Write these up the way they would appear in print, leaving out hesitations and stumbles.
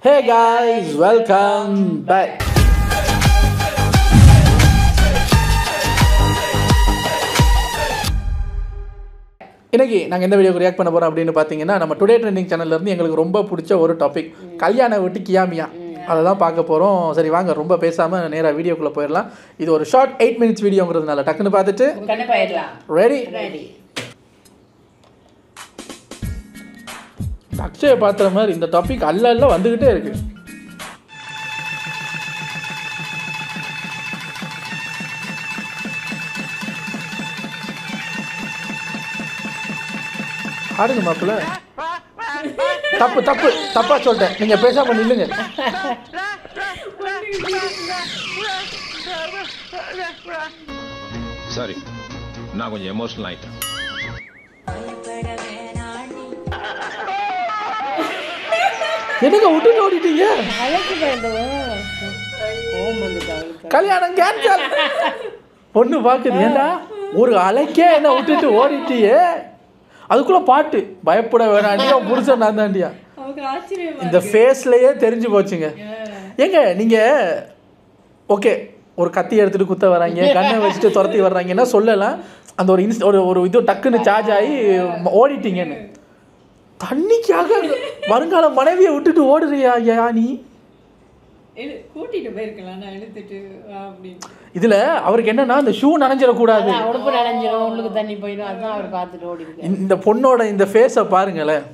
Hey guys, welcome back. இன்னைக்கு நாங்கள் எந்த வீடியோக்கு ரியாக்ட் பண்ண போகிறோம் அப்படின்னு பார்த்தீங்கன்னா நம்ம டுடே ட்ரெண்டிங் சேனல்லேருந்து எங்களுக்கு ரொம்ப பிடிச்ச ஒரு டாபிக் கல்யாண வீட்டு கியாமியா அதை தான் பார்க்க போகிறோம். சரி வாங்க ரொம்ப பேசாமல் நேராக வீடியோக்குள்ளே போயிடலாம். இது ஒரு ஷார்ட் 8 minutes வீடியோங்கிறதுனால டக்குன்னு பார்த்துட்டு ரெடி அக்ஷய பார்த்துற மாதிரி இந்த டாபிக் அல்ல வந்துக்கிட்டே இருக்கு. ஆடுங்க மாப்பிள்ள. தப்பா சொல்லிட்டேன், நீங்க பேசாம நில்லுங்க. சாரி, நான் கொஞ்சம் எமோஷனல் ஆயிட்டேன். என்னங்க விட்டு ஓடிட்டீங்க? கல்யாணம் கேன்சல். பொண்ணு பாக்குது, ஏன்னா ஒரு அலைக்கே என்ன விட்டுட்டு ஓடிட்டியே. அதுக்குள்ள பாட்டு பயப்பட வேணாண்டியா புருஷன் நான் தாண்டியா. இந்த ஃபேஸ்லயே தெரிஞ்சு போச்சுங்க. ஏங்க நீங்க ஓகே ஒரு கத்தி எடுத்துட்டு குத்த வராங்க, கண்ணை வச்சுட்டு துரத்தி வர்றாங்கன்னா சொல்லலாம். அந்த ஒரு இது டக்குன்னு சார்ஜ் ஆகி ஓடிட்டீங்கன்னு. தண்ணிக்காக வருங்கால மனைவியை விட்டுட்டு ஓடுறியா நீ? கூட்டிட்டு போயிருக்கலாம், நான் எடுத்துட்டு இதுல அவருக்கு என்னன்னா இந்த ஷூ நனைஞ்சிடக்கூடாது, உடம்பு நனைஞ்சிடும், உள்ளுக்கு தண்ணி போயிடும். அதான் அவர் பார்த்துட்டு ஓடி. இந்த பொண்ணோட இந்த ஃபேஸை பாருங்களேன்,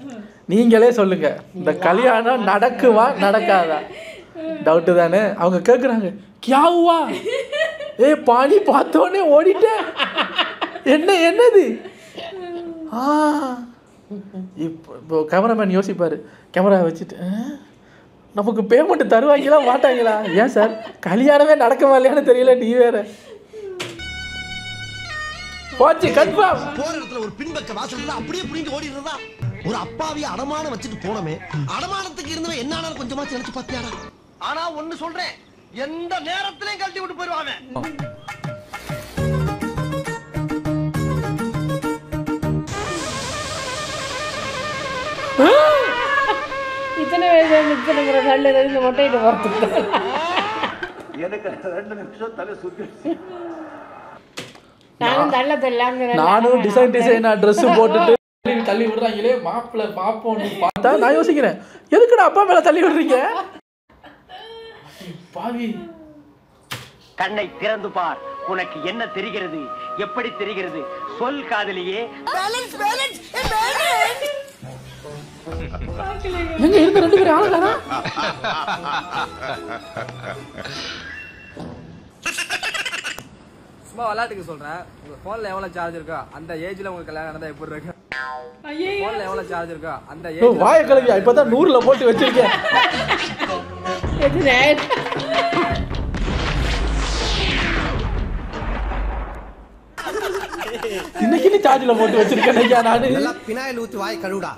நீங்களே சொல்லுங்க இந்த கல்யாணம் நடக்குமா நடக்காதா? டவுட்டு தானே. அவங்க கேட்குறாங்க கியாவுவா பாணி பார்த்தோன்னே ஓடிட்டேன், என்னது? இப்போ கேமராமேன் யோசிப்பார், கேமரா வச்சுட்டு நமக்கு பேமெண்ட் தருவாங்களா மாட்டாங்களா? ஏன் சார் கல்யாணமே நடக்குமா இல்லையான்னு தெரியல, நீ வேற போச்சு கன்ஃபார்ம். போற இடத்துல ஒரு பின்பக்க வாசல்ல அப்படியே புடிங்க ஓடிறதா? ஒரு அப்பாவிய அடமானம் வச்சுட்டு போனமே, அடமானத்துக்கு இருந்தவன் என்ன ஆனாலும் கொஞ்சமா நினைச்சு பாத்தியாடா? ஆனா ஒன்னு சொல்றேன், எந்த நேரத்திலயும் கழட்டி விட்டு போயிடுவாங்க. இத்தனை வயசு நிற்கிறங்கிற நல்ல இந்த மொட்டையிட்டு போகிறது எனக்கு 2 நிமிஷம் தலை சுத்திடுச்சு. நானும் டிசைனா ட்ரெஸ் போட்டுட்டு தள்ளி விடுறாங்களே மாப்பிள்ள பாப்போன்னு பார்த்தா நான் யோசிக்கிறேன், எதுக்குடா அப்பா மேல தள்ளி விடுறீங்க பாவி? கண்ணை திறந்து பார், உனக்கு என்ன தெரிகிறது, எப்படி தெரிகிறது, சொல் காதலியே. எங்க இருந்த 2 பேரும் ஆளுதானா? சும்மா விளையாட்டுக்கு சொல்றேன், உங்க போன்ல எவ்வளவு சார்ஜ் இருக்கோ அந்த ஏஜ்ல உங்களுக்கு கல்யாணம் நடந்தா எப்படி இருக்கு? போன்ல எவ்வளவு சார்ஜ் இருக்கோ அந்த ஏஜ். வாய கலவியா இப்பதான் 100ல போட்டு வச்சிருக்கேன். இன்னைக்கு நீ சார்ஜ்ல போட்டு வச்சிருக்கேன் ஐயா. நானு நல்லா பினாயில் ஊத்தி வாய் கழுவுடா.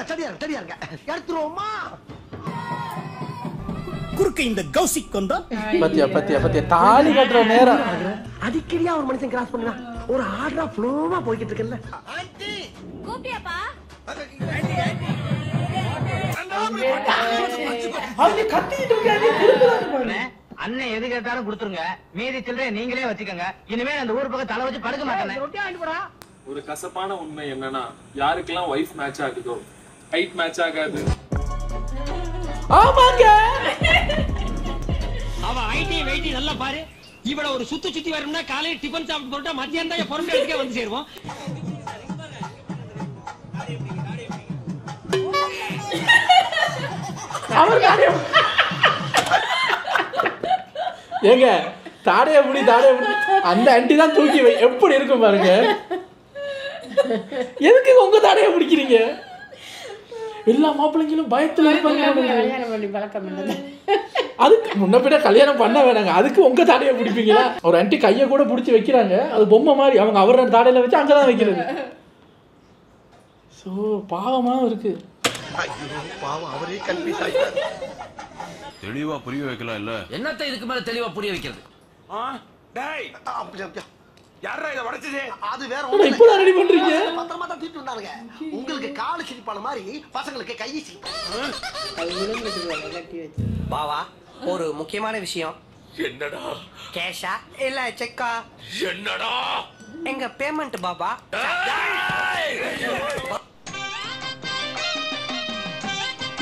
சரியா இருக்க எடுத்துருவோமா? குறுக்க இந்த கௌசிக் கொண்டா பத்தியா தாலி கட்டுற நேரம் அடிக்கடியா ஒரு மனுஷன் கிராஸ் பண்ணுவான். ஒரு ஆர்டரா ஃப்ளோவா போய்கிட்டு இருக்கல. அவங்க கத்திட்டு இருக்காங்க. அண்ணன் எது கேட்டாலும் கொடுத்துருங்க, மீதி சில்லறை நீங்களே வச்சுக்கோங்க. இனிமே அந்த ஊர் பக்கம் தலை வச்சு படுக்க மாட்டேன். ஒரு கசப்பான உண்மை என்னன்னா, யாருக்கெல்லாம் வைஃப் மேட்ச் ஆகுதோ ஹைட் மேட்ச் ஆகாது. ஆமாங்க, அவ ஐடி வெயிட்டி நல்லா பாரு. இவள ஒரு சுத்தி வரணும்னா காலையில டிபன் சாப்பிட்டு போட்டா மத்தியானம் தான் பொறுமை எடுக்க வந்து சேருவோம். ஏங்க தாடைய முடி அந்த ஆண்டி தான் தூக்கி வை, எப்படி இருக்கும் பாருங்க. எதுக்கு உங்க தாடைய பிடிக்கிறீங்க? எல்லா மாப்பிள்ளைங்களும் பயத்துல இருப்பாங்க. அதுக்கு முன்ன பின்ன கல்யாணம் பண்ண வேணாங்க, அதுக்கு உங்க தாடையை பிடிப்பீங்களா? ஒரு ஆண்டி கையை கூட பிடிச்சி வைக்கிறாங்க, அது பொம்மை மாதிரி. அவங்க அவரோட தாடையில வச்சு அங்கதான் வைக்கிறது. ஸோ பாவமாவும் இருக்கு. அவரே கன்ஃபியூஸ் ஆயிட்டாரு. தெளிவா புரிய வைக்கலாம் இல்ல? என்னத்தை இதுக்கு மேல தெளிவா புரிய வைக்கிறது? யாரா இத உடைச்சது? அது வேற இப்பதான் ரெடி பண்றீங்க. பத்திரமா தான் தூக்கிட்டு வந்தாருங்க. உங்களுக்கு காலு சிரிப்பான மாதிரி பசங்களுக்கு கை சிரிப்பு. பாவா ஒரு முக்கியமான விஷயம். என்னடா? கேஷா இல்ல செக்கா? என்னடா? எங்க பேமெண்ட் பாபா.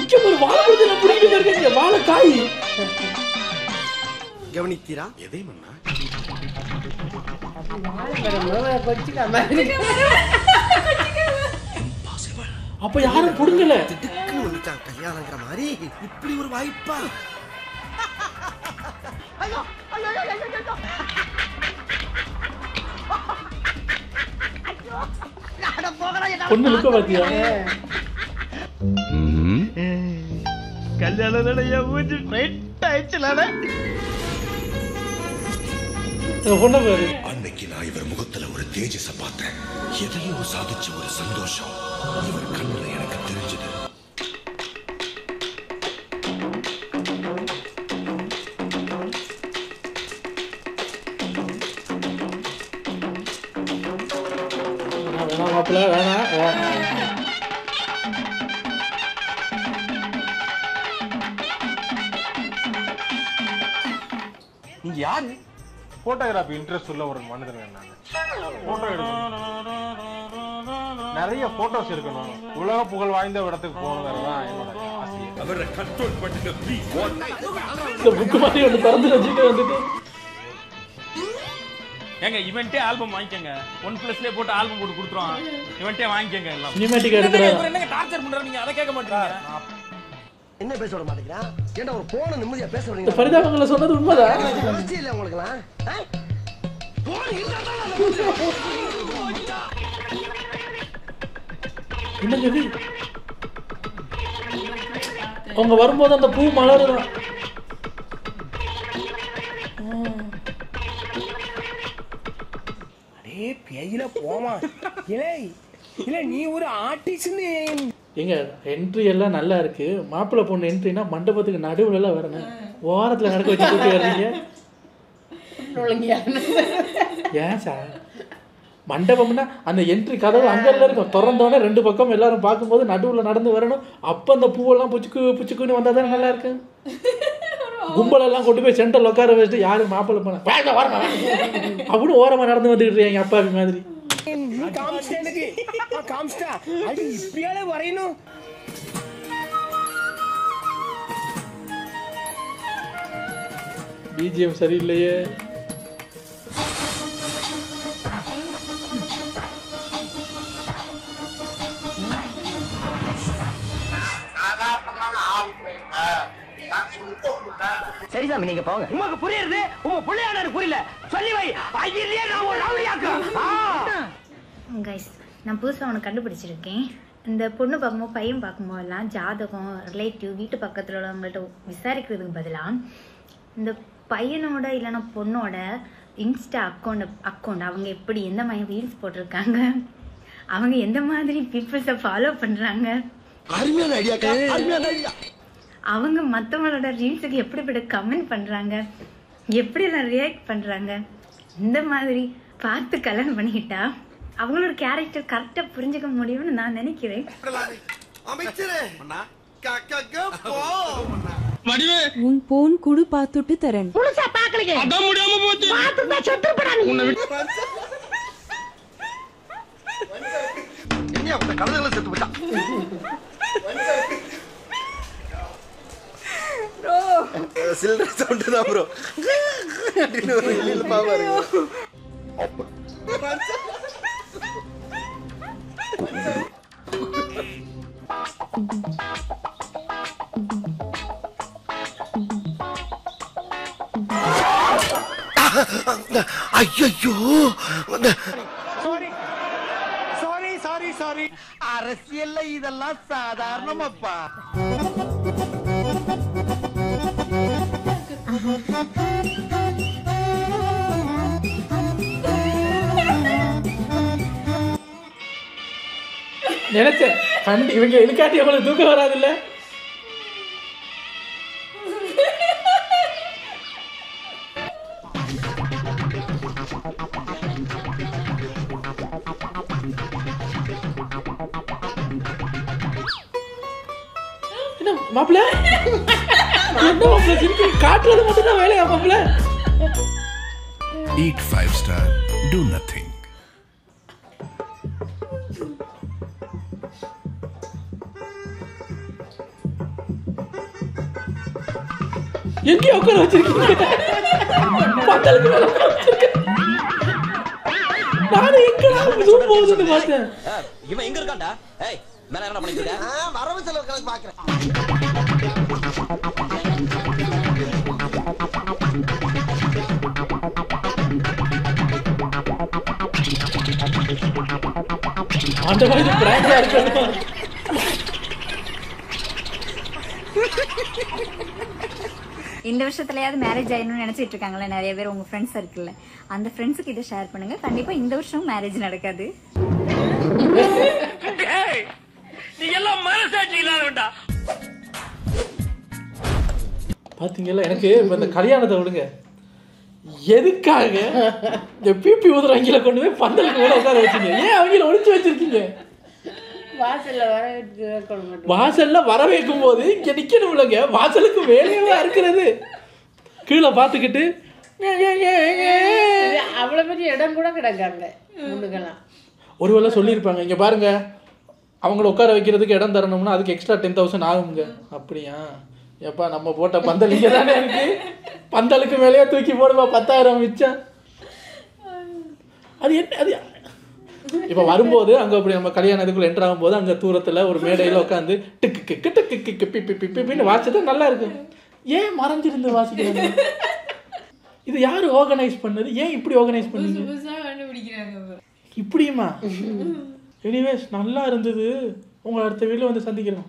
இங்க ஒரு வாழைப்பழத்துல புடிக்கிட்டு இருக்கீங்க. வாழைக்காய். கவனித்தீரா? எதை மன்னா? அப்ப யாரும் புடுங்கல. திடுக்குன்னு வந்துட்டான் கல்யாணங்கிற மாதிரி. இப்படி ஒரு வாய்ப்பா? ஐயோ ஐயோ ஐயோ ஐயோ. பொண்ணு லுக்க பாத்தியா? கல்யாணம் நடைய மூஞ்சி ரைட் ஆயிடுச்சுலடா. பொண்ணு பாரு. அன்னைக்கு நான் இவர் முகத்துல ஒரு தேஜஸ பார்த்தேன். எதையோ சாதிச்ச ஒரு சந்தோஷம் இவர் கண்ணுல எனக்கு தெரிஞ்சது. வேணாம் மாப்பிள்ள வேணாம். நீங்க யாரு? போட்டோகிராஃபி இன்ட்ரெஸ்ட் உள்ள ஒரு மனிதன். நாங்க போட்டோ எடுக்கணும், நிறைய போட்டோஸ் எடுக்கணும், உலக புகழ் வாய்ந்த இடத்துக்கு போகணுங்கிறதான் என்னோட ஆசை. அவரை கண்ட்ரோல் பண்ணுங்க ப்ளீஸ். இந்த புக் மாதிரி ஒன்று திறந்து வச்சுட்டு வந்துட்டு ஏங்க இவன்ட்டே ஆல்பம் வாங்கிக்கங்க. 1+லே போட்டு ஆல்பம் போட்டு கொடுத்துருவான். இவன்ட்டே வாங்கிக்கங்க எல்லாம். சினிமேட்டிக் எடுத்துறாங்க. என்னங்க டார்ச்சர் பண்றீங்க? நீங்க அதை கேட்க மாட்டீங்க. என்ன பேச விட மாட்டேங்கிறான்? ஏன்டா ஒரு போன நிம்மதியா பேச விடுறீங்க? பரிதாபங்களை சொன்னது உண்மைதான். வளர்ச்சி இல்லை உங்களுக்குலாம். என்னங்க இது? அவங்க வரும்போது அந்த பூ மலரும். அடே பேயில போமா. இல்லை இல்ல நீ ஒரு ஆர்டிஸ்ட்னு. எங்க என்ட்ரி எல்லாம் நல்லா இருக்கு. மாப்பிள்ளை பொண்ணு என்ட்ரினா மண்டபத்துக்கு நடுவுல எல்லாம் வரணும். ஓரத்துல நடக்க வச்சு கூட்டி வர்றீங்க. ஏன் சார்? மண்டபம்னா அந்த என்ட்ரி கதவு அங்கெல்லாம் இருக்கும். திறந்தோடனே 2 பக்கம் எல்லாரும் பார்க்கும்போது நடுவில் நடந்து வரணும். அப்போ அந்த பூவெல்லாம் புச்சுக்குன்னு வந்தால் தானே நல்லா இருக்கு. கும்பலெல்லாம் கொண்டு போய் சென்டரில் உட்கார வச்சுட்டு யாரும் மாப்பிள்ளை போன அப்படின்னு ஓரமாக நடந்து வந்துக்கிட்டு இருக்காங்க அப்பாவி மாதிரி. இப்படியாலே வரையணும். பிஜிஎம் சரியில்லையே. சரி சாமி நீங்க போங்க. உமக்கு புரியுது? உங்க புள்ளையானு புரியல. சொல்லி வை. ஐயிலே நான் ஒரு ரவுடியாக்கு. கைஸ் நான் புதுசாக ஒன்று கண்டுபிடிச்சிருக்கேன். இந்த பொண்ணு பார்க்கும்போது பையன் பார்க்கும்போதெல்லாம் ஜாதகம் ரிலேட்டிவ் வீட்டு பக்கத்தில் உள்ளவங்கள்ட்ட விசாரிக்கிறதுக்கு பதிலாக இந்த பையனோட இல்லைன்னா பொண்ணோட இன்ஸ்டா அக்கௌண்ட் அவங்க எப்படி எந்த மாதிரி ரீல்ஸ் போட்டிருக்காங்க, அவங்க எந்த மாதிரி பீப்புள்ஸை ஃபாலோ பண்ணுறாங்க, அருமையான ஐடியா, அருமையான ஐடியா. அவங்க மற்றவங்களோட ரீல்ஸுக்கு எப்படிப்பட்ட கமெண்ட் பண்ணுறாங்க, எப்படியெல்லாம் ரியாக்ட் பண்ணுறாங்க, இந்த மாதிரி பார்த்து கல்யாணம் பண்ணிக்கிட்டா அவங்களோட கேரக்டர் கரெக்டாக புரிஞ்சுக்க முடியும்னு நான் நினைக்கிறேன். உன் போன் குடு பாத்துட்டு தரேன். முழுசா பாக்கலீங்க. அதான் முடியாம போச்சு. பாத்துட்டா செத்துப்படா நீ. என்ன அப்ப கழுதைகளை செத்து போட்டா? ப்ரோ சில்ட்ர சவுண்ட் தான் ப்ரோ. அப்படின்னு ஒரு வெளியில பாப்பாரு. ஐயோ சாரி அரசியல்ல இதெல்லாம் சாதாரணமாப்பா. நினைச்சேன் இவங்க இழுக்காட்டி அவங்களுக்கு தூக்கம் வராதுல்ல. மாப்பிள்ள என்ன மாப்பிள்ள சிரிக்க காட்டுறது மட்டும் தான் வேலையா மாப்பிள்ள? Eat 5 star, do nothing. எங்க உட்கார வச்சிருக்கீங்க? பந்தலுக்கு மேல நான் எங்கடா ஜூம் போகுதுன்னு பார்த்தேன். இவன் எங்க இருக்கான்டா? ஏய் மேல என்ன பண்ணிட்டு இருக்க? வரவு செலவு கணக்கு பாக்குறேன். அந்த மாதிரி பிராங்கா இருக்கு. இந்த வருஷத்துலயாவது மேரேஜ் ஆயிடணும்னு நினைச்சிட்டு இருக்காங்களே நிறைய பேர் உங்க ஃப்ரெண்ட்ஸ் இருக்குல்ல, அந்த ஃப்ரெண்ட்ஸுக்கு இதை ஷேர் பண்ணுங்க. கண்டிப்பா இந்த வருஷம் மேரேஜ் நடக்காது. நீ எல்லாம் மனசாட்சி இல்லாதவன்டா. பாத்தீங்களா, எனக்கு இப்ப இந்த கல்யாணத்தை விடுங்க, எதுக்காக இந்த பிபி ஊதுறவங்கள கொண்டு போய் பந்தலுக்கு மேல உட்கார வச்சீங்க? ஏன் அவங்கள ஒளிச்சு வச்சிருக்கீங்க? வாசல்ல வர வைக்கும் போது இங்க நிக்கணும் இல்லைங்க, வாசலுக்கு வேலையா இருக்கிறது. கீழே பார்த்துக்கிட்டு அவ்வளவு பெரிய இடம் கூட கிடக்காங்க முன்னுக்கெல்லாம். ஒருவேளை சொல்லியிருப்பாங்க, இங்க பாருங்க அவங்கள உட்கார வைக்கிறதுக்கு இடம் தரணும்னா அதுக்கு எக்ஸ்ட்ரா 10,000 ஆகுங்க. அப்படியா? எப்பா நம்ம போட்ட பந்தல் இங்கே தானே இருக்கு, பந்தலுக்கு மேலேயே தூக்கி போடுவா 10,000 மிச்சம். அது என்ன? அது இப்போ வரும்போது அங்கே அப்படி நம்ம கல்யாணம் இதுக்குள்ள என்ட்ரு ஆகும்போது அங்கே தூரத்தில் ஒரு மேடையில் உட்காந்து டிக்கு கிக்கு டிக்கு கிக்கு பிப்பி பிப்பி பிப்பின்னு வாசிச்சா நல்லா இருக்கும். ஏன் மறைஞ்சிருந்து வாசிக்கிறாங்க? இது யார் ஆர்கனைஸ் பண்ணது? ஏன் இப்படி ஆர்கனைஸ் பண்ணீங்க? இப்படியுமா? எனிவேஸ் நல்லா இருந்தது. உங்களை அடுத்த வீட்டில் வந்து சந்திக்கிறோம்.